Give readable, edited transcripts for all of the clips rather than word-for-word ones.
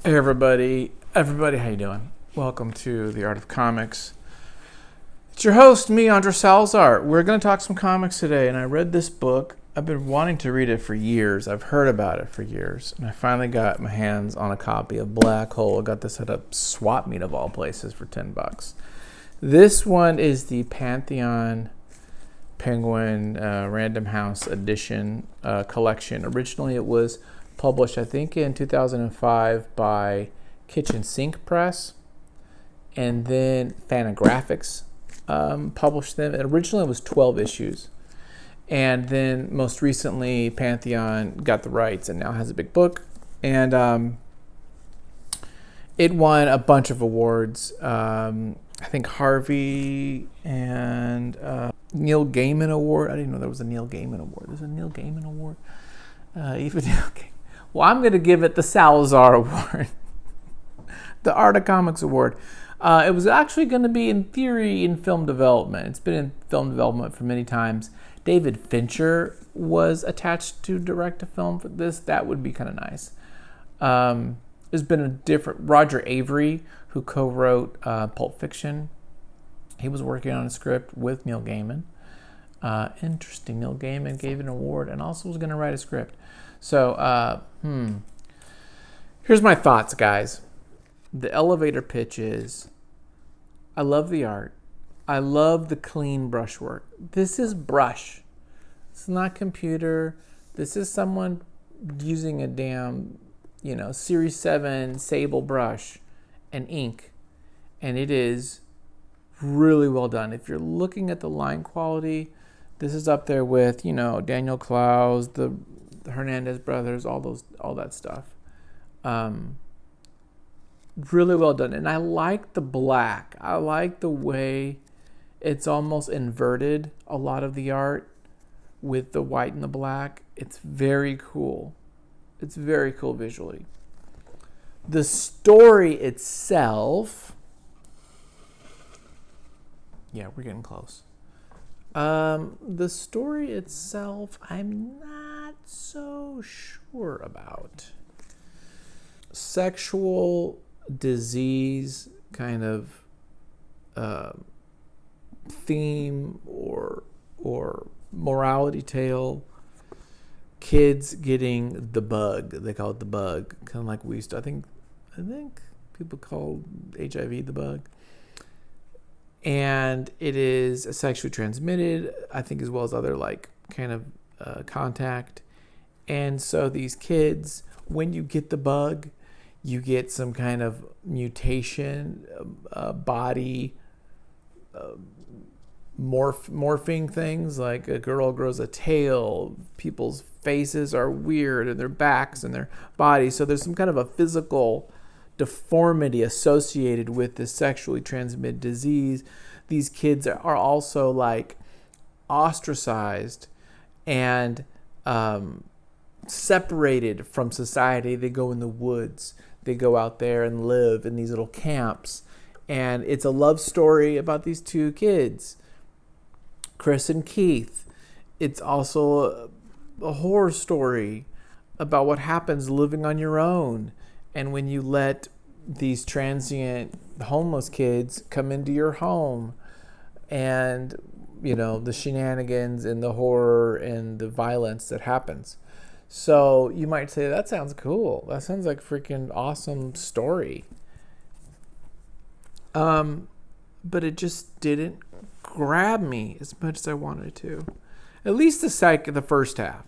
Hey everybody, how you doing? Welcome to the Art of Comics. It's your host, me, Andres Salazar. We're going to talk some comics today, and I read this book. I've been wanting to read it for years. I've heard about it for years, and I finally got my hands on a copy of Black Hole. I got this at a swap meet of all places for $10. This one is the Pantheon Penguin Random House Edition collection. Originally, it was published, I think, in 2005 by Kitchen Sink Press, and then Fantagraphics published them. And originally, it was 12 issues, and then most recently, Pantheon got the rights and now has a big book, and it won a bunch of awards. I think Harvey and Neil Gaiman Award. I didn't know there was a Neil Gaiman Award. There's a Neil Gaiman Award. Even Neil Gaiman. Well, I'm going to give it the Salazar Award, the Art of Comics Award. It was actually going to be, in theory, in film development. It's been in film development for many times. David Fincher was attached to direct a film for this. That would be kind of nice. There's been a different... Roger Avery, who co-wrote Pulp Fiction, he was working on a script with Neil Gaiman. Interesting. Neil Gaiman gave an award and also was going to write a script. So, here's my thoughts, guys. The elevator pitch is, I love the art. I love the clean brushwork. This is brush. It's not computer. This is someone using a damn, Series 7 Sable brush and ink. And it is really well done. If you're looking at the line quality, this is up there with, Daniel Clowes, the Hernandez brothers, all that stuff. Really well done. And I like the black. I like the way it's almost inverted, a lot of the art with the white and the black. It's very cool. It's very cool visually. The story itself... Yeah, we're getting close. The story itself, I'm not so sure about. Sexual disease kind of theme or morality tale. Kids getting the bug. They call it the bug. Kind of like we used to. I think people call HIV the bug. And it is sexually transmitted, I think, as well as other contact. And so these kids, when you get the bug, you get some kind of mutation, body morphing things. Like a girl grows a tail, people's faces are weird, and their backs and their bodies. So there's some kind of a physical deformity associated with this sexually transmitted disease. These kids are also ostracized and separated from society. They go in the woods. They go out there and live in these little camps. And it's a love story about these two kids, Chris and Keith. It's also a horror story about what happens living on your own. And when you let these transient homeless kids come into your home, and, the shenanigans and the horror and the violence that happens. So you might say, that sounds cool. That sounds like a freaking awesome story. But it just didn't grab me as much as I wanted it to. At least the first half.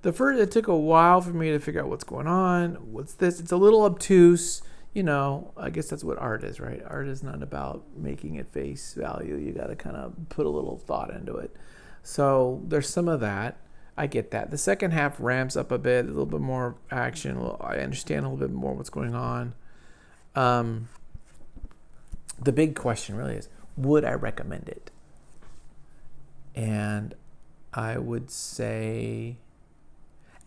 It took a while for me to figure out what's going on. What's this? It's a little obtuse. I guess that's what art is, right? Art is not about making it face value. You got to kind of put a little thought into it. So there's some of that. I get that. The second half ramps up a bit, a little bit more action. I understand a little bit more what's going on. The big question really is, would I recommend it? And I would say,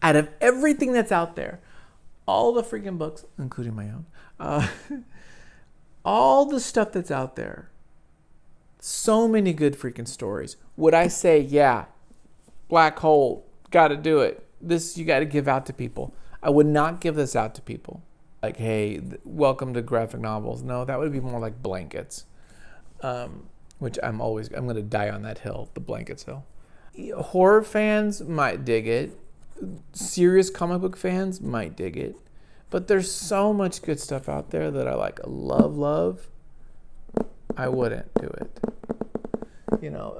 out of everything that's out there, all the freaking books, including my own, all the stuff that's out there, so many good freaking stories. Would I say, yeah, Black Hole, got to do it. This you got to give out to people. I would not give this out to people. like, hey, welcome to graphic novels. No, that would be more like blankets, which I'm going to die on that hill, the blankets hill. Horror fans might dig it. Serious comic book fans might dig it. But there's so much good stuff out there that I like love. I wouldn't do it.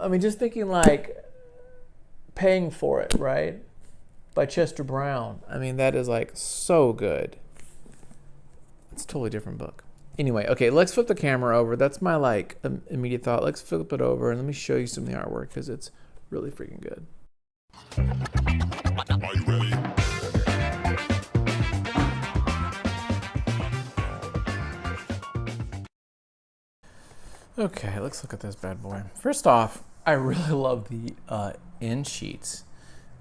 I mean, just thinking like Paying for It, right? By Chester Brown. I mean, that is like so good. It's a totally different book. Anyway, okay, let's flip the camera over. That's my like immediate thought. Let's flip it over and let me show you some of the artwork because it's really freaking good. Are you ready? Okay, let's look at this bad boy. First off, I really love the end sheets.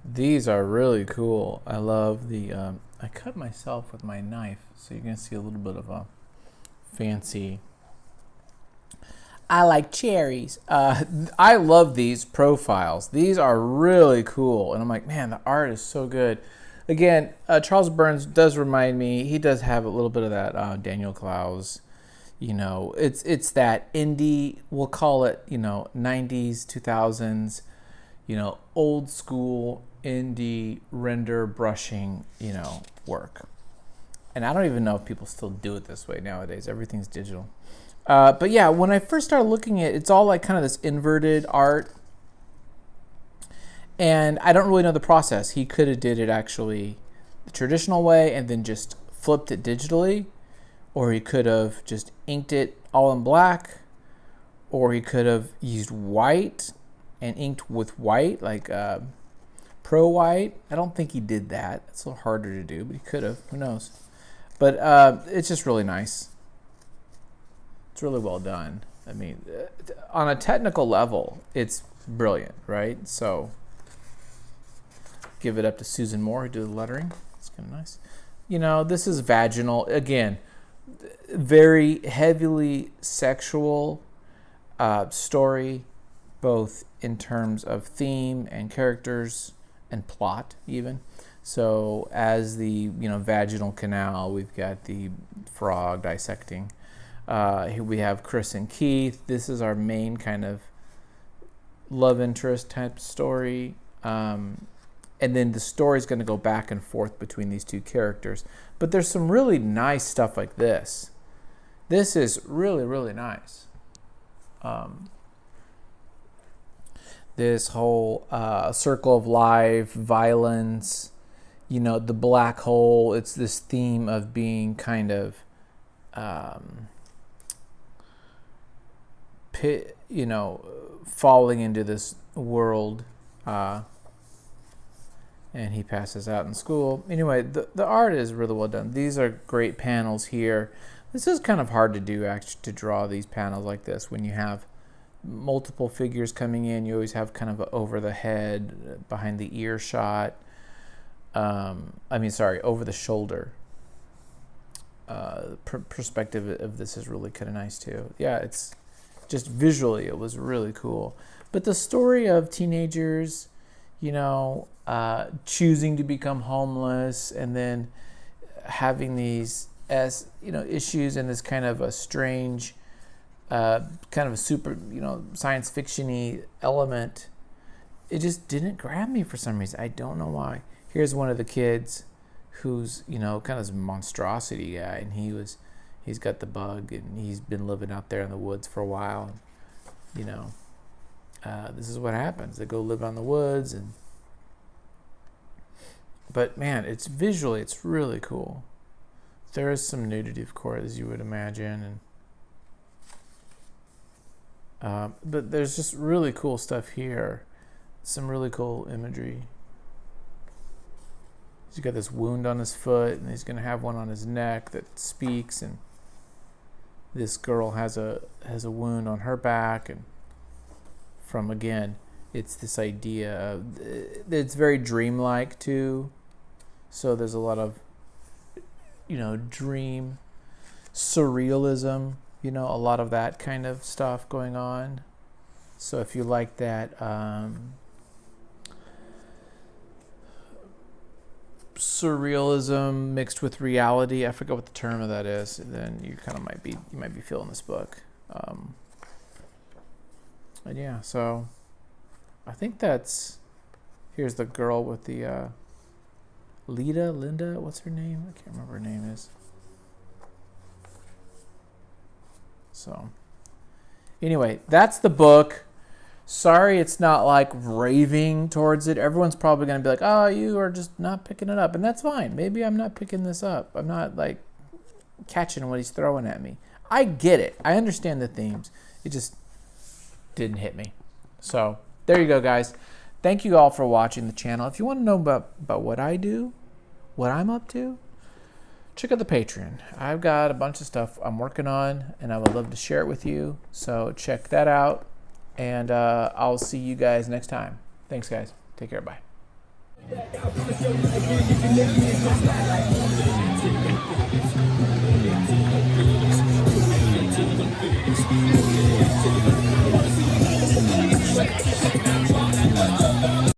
These are really cool. I love the, I cut myself with my knife, so you're going to see a little bit of a fancy, I like cherries. I love these profiles. These are really cool. And I'm like, man, the art is so good. Again, Charles Burns does remind me, he does have a little bit of that Daniel Clowes. It's that indie, we'll call it, 90s, 2000s, old school indie render brushing, work. And I don't even know if people still do it this way nowadays. Everything's digital. But yeah, when I first started looking at it, it's all like kind of this inverted art. And I don't really know the process. He could have did it actually the traditional way and then just flipped it digitally. Or he could have just inked it all in black. Or he could have used white and inked with white, like Pro White. I don't think he did that. It's a little harder to do, but he could have. Who knows? But it's just really nice. It's really well done. I mean, on a technical level, it's brilliant, right? So give it up to Susan Moore, who did the lettering. It's kind of nice. This is vaginal. Again, very heavily sexual story, both in terms of theme and characters and plot even. So as the vaginal canal, we've got the frog dissecting. Here we have Chris and Keith. This is our main kind of love interest type story. And then the story is going to go back and forth between these two characters. But there's some really nice stuff like this. This is really, really nice. This whole circle of life, violence, the black hole. It's this theme of being kind of, falling into this world. And he passes out in school. Anyway, the art is really well done. These are great panels here. This is kind of hard to do, actually, to draw these panels like this. When you have multiple figures coming in, you always have kind of a over the head, behind the ear shot. Over the shoulder. Perspective of this is really kind of nice, too. Yeah, it's just visually, it was really cool. But the story of teenagers, choosing to become homeless and then having these issues in this kind of a strange, kind of a super, science fiction-y element. It just didn't grab me for some reason. I don't know why. Here's one of the kids who's, kind of this monstrosity guy, and he's got the bug, and he's been living out there in the woods for a while. This is what happens. They go live on the woods, but man, it's visually, it's really cool. There is some nudity, of course, as you would imagine, but there's just really cool stuff here. Some really cool imagery. He's got this wound on his foot, and he's going to have one on his neck that speaks, and this girl has a wound on her back, and from, again, it's this idea of, it's very dreamlike too. So there's a lot of, dream surrealism, a lot of that kind of stuff going on. So if you like that, surrealism mixed with reality. I forget what the term of that is. Then you kind of might be feeling this book. And yeah, so I think that's. Here's the girl with the Linda. What's her name? I can't remember her name is. So anyway, that's the book. Sorry it's not like raving towards it. Everyone's probably going to be like, oh, you are just not picking it up. And that's fine. Maybe I'm not picking this up. I'm not like catching what he's throwing at me. I get it. I understand the themes. It just didn't hit me. So there you go, guys. Thank you all for watching the channel. If you want to know about what I do, what I'm up to, check out the Patreon. I've got a bunch of stuff I'm working on, and I would love to share it with you. So check that out. And I'll see you guys next time. Thanks, guys. Take care. Bye.